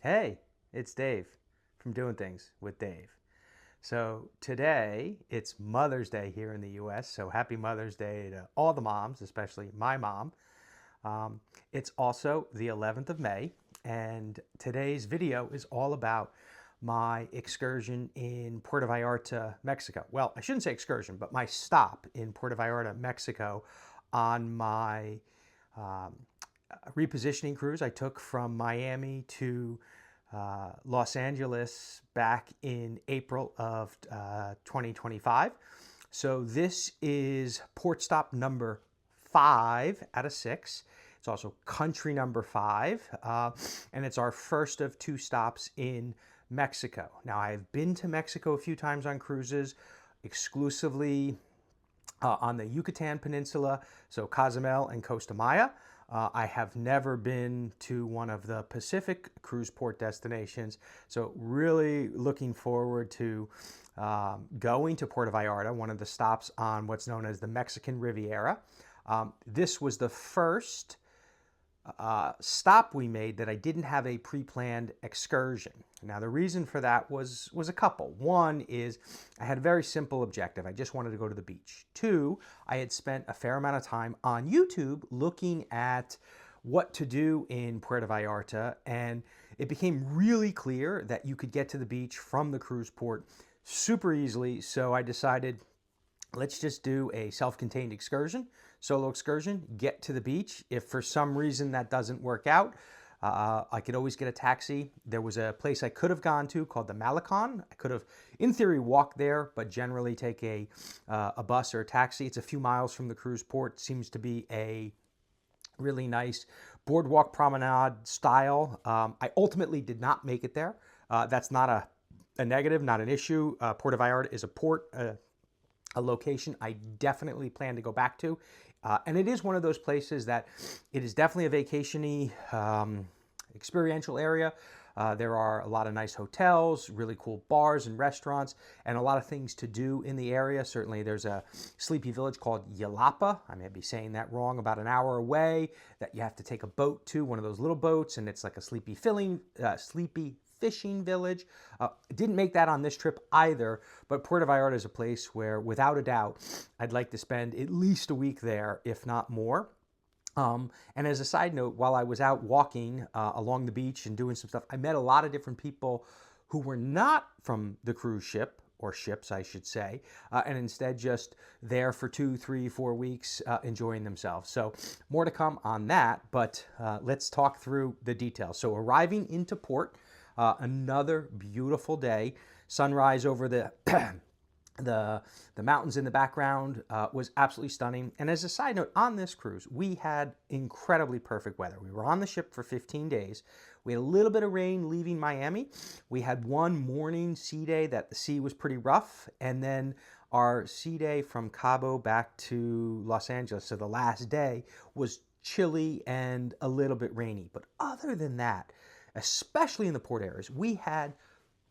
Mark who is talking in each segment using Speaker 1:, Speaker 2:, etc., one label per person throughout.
Speaker 1: Hey, it's Dave from Doing Things with Dave. So today it's Mother's Day here in the US. So happy Mother's Day to all the moms, especially my mom. It's also the 11th of May, and today's video is all about my excursion in Puerto Vallarta, Mexico. Well, I shouldn't say excursion, but my stop in Puerto Vallarta, Mexico on my repositioning cruise I took from Miami to Los Angeles back in April of 2025. So this is port stop number 5 out of 6. It's also country number 5, and it's our first of 2 stops in Mexico. Now, I've been to Mexico a few times on cruises, exclusively on the Yucatan Peninsula, so Cozumel and Costa Maya. I have never been to one of the Pacific cruise port destinations, so really looking forward to going to Puerto Vallarta, one of the stops on what's known as the Mexican Riviera. This was the first stop we made that I didn't have a pre-planned excursion. Now, the reason for that was a couple. One is I had a very simple objective. I just wanted to go to the beach. 2, I had spent a fair amount of time on YouTube looking at what to do in Puerto Vallarta, and it became really clear that you could get to the beach from the cruise port super easily. So I decided, let's just do a self-contained excursion, solo excursion, get to the beach. If for some reason that doesn't work out, I could always get a taxi. There was a place I could have gone to called the Malecon. I could have, in theory, walked there, but generally take a bus or a taxi. It's a few miles from the cruise port. Seems to be a really nice boardwalk promenade style. I ultimately did not make it there. That's not a negative, not an issue. Puerto Vallarta is a port, a location I definitely plan to go back to. And it is one of those places that it is definitely a vacation-y, experiential area. There are a lot of nice hotels, really cool bars and restaurants, and a lot of things to do in the area. Certainly there's a sleepy village called Yelapa. I may be saying that wrong, about an hour away, that you have to take a boat to, one of those little boats, and it's like a sleepy fishing village. Didn't make that on this trip either, but Puerto Vallarta is a place where, without a doubt, I'd like to spend at least a week there, if not more. And as a side note, while I was out walking along the beach and doing some stuff, I met a lot of different people who were not from the cruise ship, or ships, I should say, and instead just there for 2, 3, 4 weeks enjoying themselves. So more to come on that, but let's talk through the details. So arriving into port, another beautiful day. Sunrise over the the mountains in the background was absolutely stunning. And as a side note, on this cruise, we had incredibly perfect weather. We were on the ship for 15 days. We had a little bit of rain leaving Miami. We had one morning sea day that the sea was pretty rough. And then our sea day from Cabo back to Los Angeles, so the last day, was chilly and a little bit rainy. But other than that, especially in the port areas, we had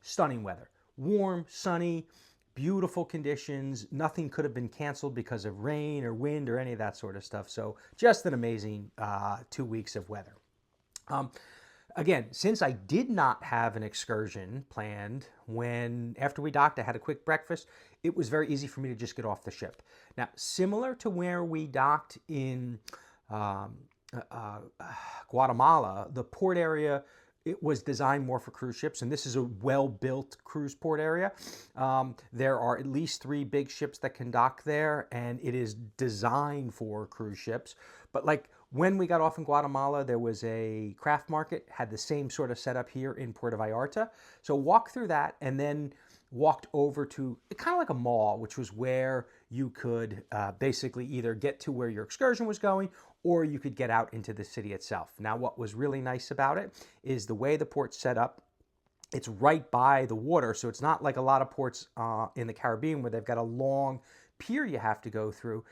Speaker 1: stunning weather. Warm, sunny, beautiful conditions. Nothing could have been canceled because of rain or wind or any of that sort of stuff. So just an amazing 2 weeks of weather. Again, since I did not have an excursion planned, after we docked, I had a quick breakfast, it was very easy for me to just get off the ship. Now, similar to where we docked in Guatemala, the port area, it was designed more for cruise ships, and this is a well-built cruise port area. There are at least 3 big ships that can dock there, and it is designed for cruise ships. But like when we got off in Guatemala, there was a craft market, had the same sort of setup here in Puerto Vallarta. So walked through that and then walked over to kind of like a mall, which was where you could basically either get to where your excursion was going, or you could get out into the city itself. Now, what was really nice about it is the way the port's set up. It's right by the water, so it's not like a lot of ports in the Caribbean where they've got a long pier you have to go through.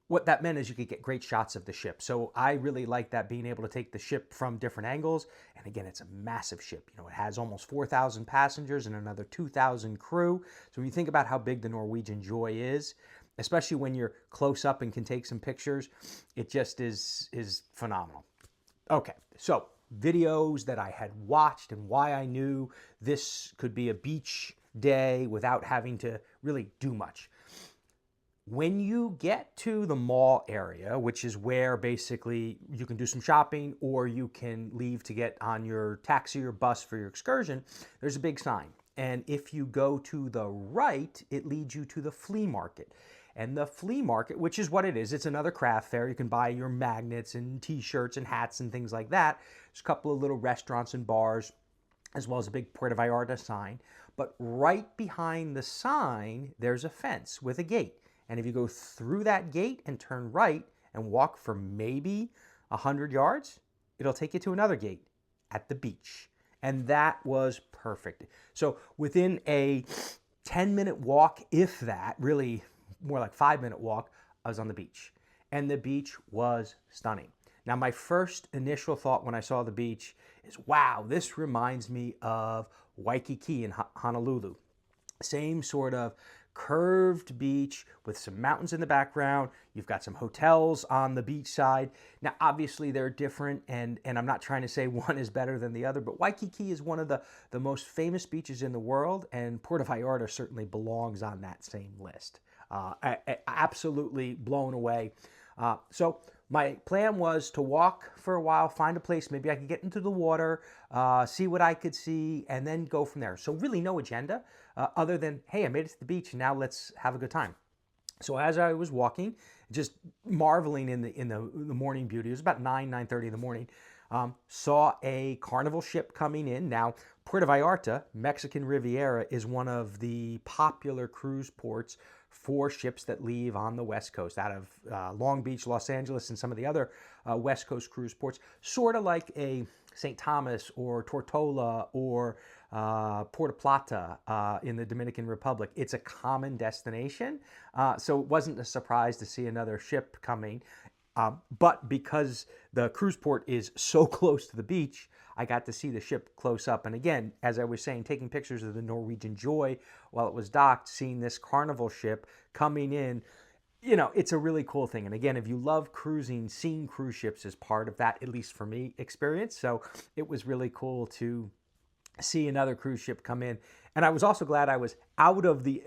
Speaker 1: What that meant is you could get great shots of the ship. So I really like that, being able to take the ship from different angles. And again, it's a massive ship. You know, it has almost 4,000 passengers and another 2,000 crew. So when you think about how big the Norwegian Joy is, especially when you're close up and can take some pictures, it just is phenomenal. Okay, so videos that I had watched and why I knew this could be a beach day without having to really do much. When you get to the mall area, which is where basically you can do some shopping or you can leave to get on your taxi or bus for your excursion, there's a big sign. And if you go to the right, it leads you to the flea market. And the flea market, which is what it is, it's another craft fair. You can buy your magnets and t-shirts and hats and things like that. There's a couple of little restaurants and bars, as well as a big Puerto Vallarta sign. But right behind the sign, there's a fence with a gate. And if you go through that gate and turn right and walk for maybe 100 yards, it'll take you to another gate at the beach. And that was perfect. So within a 10-minute walk, if that, really more like 5-minute walk, I was on the beach. And the beach was stunning. Now, my first initial thought when I saw the beach is, wow, this reminds me of Waikiki in Honolulu. Same sort of curved beach with some mountains in the background. You've got some hotels on the beach side. Now, obviously, they're different, and I'm not trying to say one is better than the other, but Waikiki is one of the most famous beaches in the world, and Puerto Vallarta certainly belongs on that same list. Absolutely blown away. So my plan was to walk for a while, find a place, maybe I could get into the water, see what I could see, and then go from there. So really no agenda other than, hey, I made it to the beach, and now let's have a good time. So as I was walking, just marveling in the morning beauty, it was about 9:30 in the morning, saw a Carnival ship coming in. Now, Puerto Vallarta, Mexican Riviera, is one of the popular cruise ports for ships that leave on the West Coast, out of Long Beach, Los Angeles, and some of the other West Coast cruise ports, sort of like a St. Thomas or Tortola or Puerto Plata in the Dominican Republic. It's a common destination, so it wasn't a surprise to see another ship coming. But because the cruise port is so close to the beach, I got to see the ship close up. And again, as I was saying, taking pictures of the Norwegian Joy while it was docked, seeing this Carnival ship coming in, you know, it's a really cool thing. And again, if you love cruising, seeing cruise ships is part of that, at least for me, experience. So it was really cool to see another cruise ship come in. And I was also glad I was out of the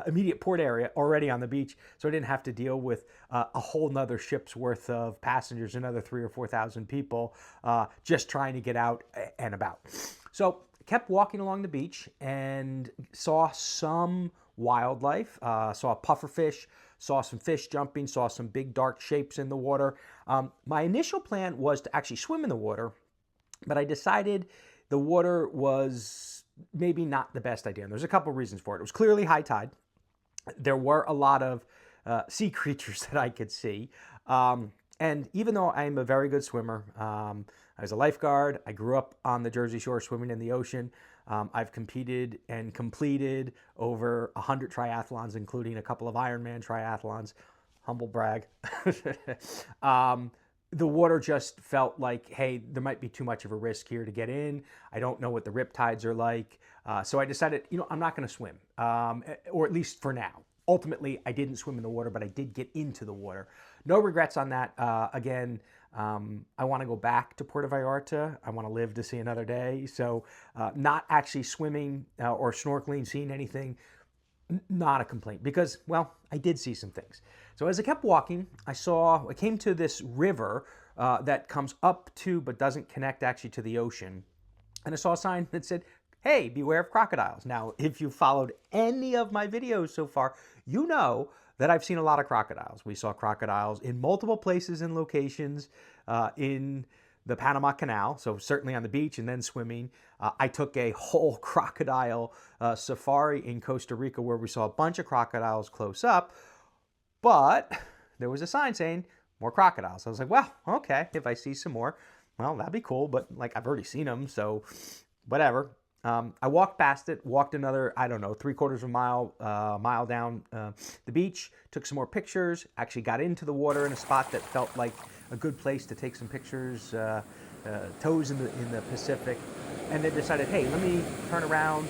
Speaker 1: immediate port area already on the beach, so I didn't have to deal with a whole nother ship's worth of passengers, another 3,000 or 4,000 people just trying to get out and about. So I kept walking along the beach and saw some wildlife, saw pufferfish, saw some fish jumping, saw some big dark shapes in the water. My initial plan was to actually swim in the water, but I decided the water was maybe not the best idea. And there's a couple reasons for it. It was clearly high tide. There were a lot of sea creatures that I could see. And even though I'm a very good swimmer, I was a lifeguard. I grew up on the Jersey Shore swimming in the ocean. I've competed and completed over 100 triathlons, including a couple of Ironman triathlons. Humble brag. The water just felt like, hey, there might be too much of a risk here to get in. I don't know what the riptides are like. So I decided, you know, I'm not going to swim, or at least for now. Ultimately, I didn't swim in the water, but I did get into the water. No regrets on that. Again, I want to go back to Puerto Vallarta. I want to live to see another day. So not actually swimming or snorkeling, seeing anything, not a complaint, because, well, I did see some things. So as I kept walking, I came to this river that comes up to but doesn't connect actually to the ocean. And I saw a sign that said, hey, beware of crocodiles. Now, if you followed any of my videos so far, you know that I've seen a lot of crocodiles. We saw crocodiles in multiple places and locations in the Panama Canal, so certainly on the beach and then swimming. I took a whole crocodile safari in Costa Rica where we saw a bunch of crocodiles close up, but there was a sign saying more crocodiles. I was like, well, okay, if I see some more, well, that'd be cool, but like I've already seen them, so whatever. I walked past it, walked another, I don't know, 3/4 of a mile down the beach, took some more pictures, actually got into the water in a spot that felt like a good place to take some pictures, toes in the Pacific, and then decided, hey, let me turn around,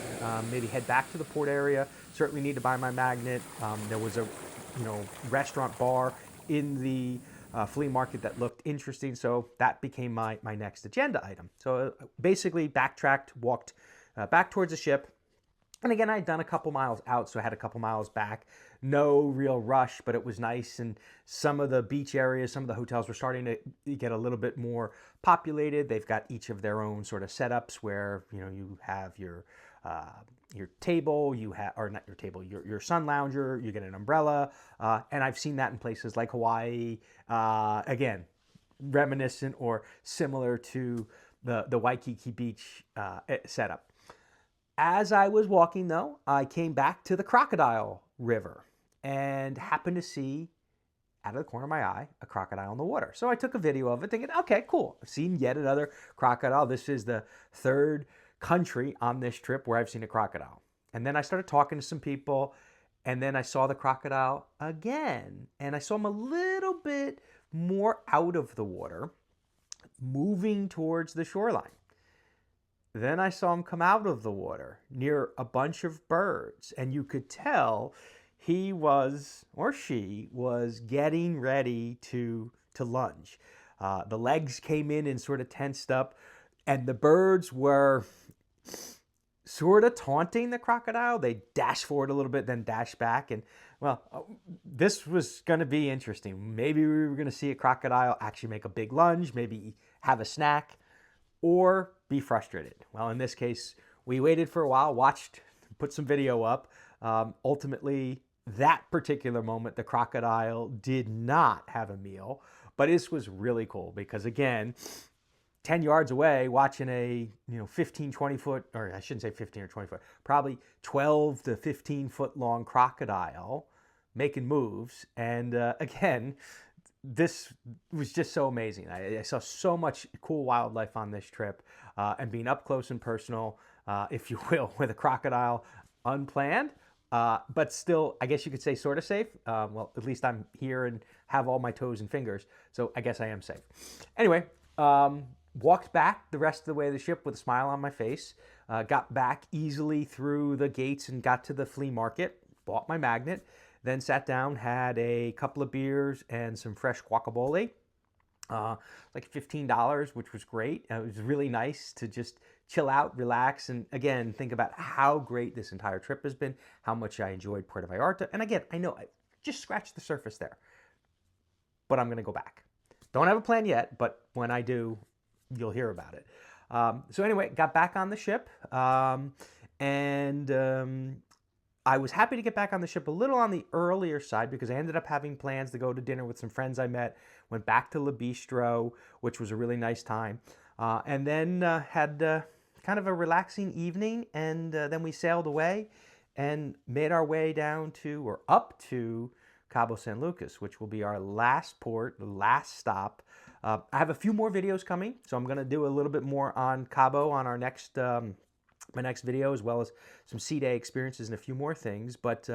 Speaker 1: maybe head back to the port area. Certainly need to buy my magnet. There was a restaurant bar in the flea market that looked interesting, so that became my next agenda item. So basically backtracked, walked back towards the ship. And again, I'd done a couple miles out, so I had a couple miles back. No real rush, but it was nice. And some of the beach areas, some of the hotels were starting to get a little bit more populated. They've got each of their own sort of setups where, you know, you have your table, you have, or not your table, your sun lounger, you get an umbrella. And I've seen that in places like Hawaii. Again, reminiscent or similar to the Waikiki Beach setup. As I was walking, though, I came back to the Crocodile River and happened to see, out of the corner of my eye, a crocodile in the water. So I took a video of it thinking, okay, cool. I've seen yet another crocodile. This is the third country on this trip where I've seen a crocodile. And then I started talking to some people, and then I saw the crocodile again. And I saw him a little bit more out of the water, moving towards the shoreline. Then I saw him come out of the water near a bunch of birds, and you could tell he was, or she was, getting ready to lunge. The legs came in and sort of tensed up, and the birds were sort of taunting the crocodile. They dashed forward a little bit, then dashed back, and well, this was going to be interesting. Maybe we were going to see a crocodile actually make a big lunge, maybe have a snack, or be frustrated. Well, in this case, we waited for a while, watched, put some video up. Ultimately, that particular moment, the crocodile did not have a meal, but this was really cool because, again, 10 yards away, watching a 15, 20 foot, or I shouldn't say 15 or 20 foot, probably 12 to 15 foot long crocodile making moves. And again, this was just so amazing. I saw so much cool wildlife on this trip, and being up close and personal, if you will, with a crocodile, unplanned, but still, I guess you could say sort of safe. Well, at least I'm here and have all my toes and fingers, so I guess I am safe. Anyway, walked back the rest of the way of the ship with a smile on my face, got back easily through the gates and got to the flea market, bought my magnet, then sat down, had a couple of beers and some fresh guacamole, like $15, which was great. It was really nice to just chill out, relax, and again, think about how great this entire trip has been, how much I enjoyed Puerto Vallarta. And again, I know I just scratched the surface there, but I'm going to go back. Don't have a plan yet, but when I do, you'll hear about it. So anyway, got back on the ship, and I was happy to get back on the ship a little on the earlier side because I ended up having plans to go to dinner with some friends I met, went back to Le Bistro, which was a really nice time, and then had kind of a relaxing evening, and then we sailed away and made our way down to, or up to, Cabo San Lucas, which will be our last port, the last stop. I have a few more videos coming, so I'm going to do a little bit more on Cabo on our next my next video, as well as some sea day experiences and a few more things. But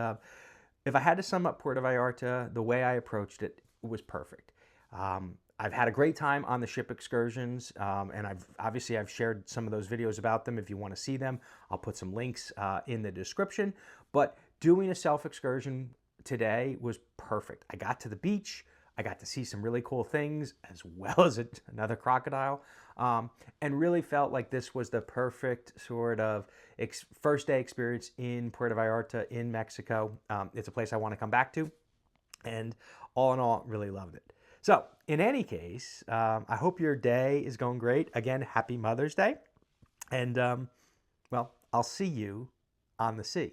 Speaker 1: if I had to sum up Puerto Vallarta, the way I approached it was perfect. I've had a great time on the ship excursions, and I've shared some of those videos about them. If you want to see them, I'll put some links in the description. But doing a self-excursion today was perfect. I got to the beach. I got to see some really cool things, as well as another crocodile, and really felt like this was the perfect sort of first day experience in Puerto Vallarta in Mexico. It's a place I want to come back to, and all in all, really loved it. So in any case, I hope your day is going great. Again, happy Mother's Day, and well, I'll see you on the sea.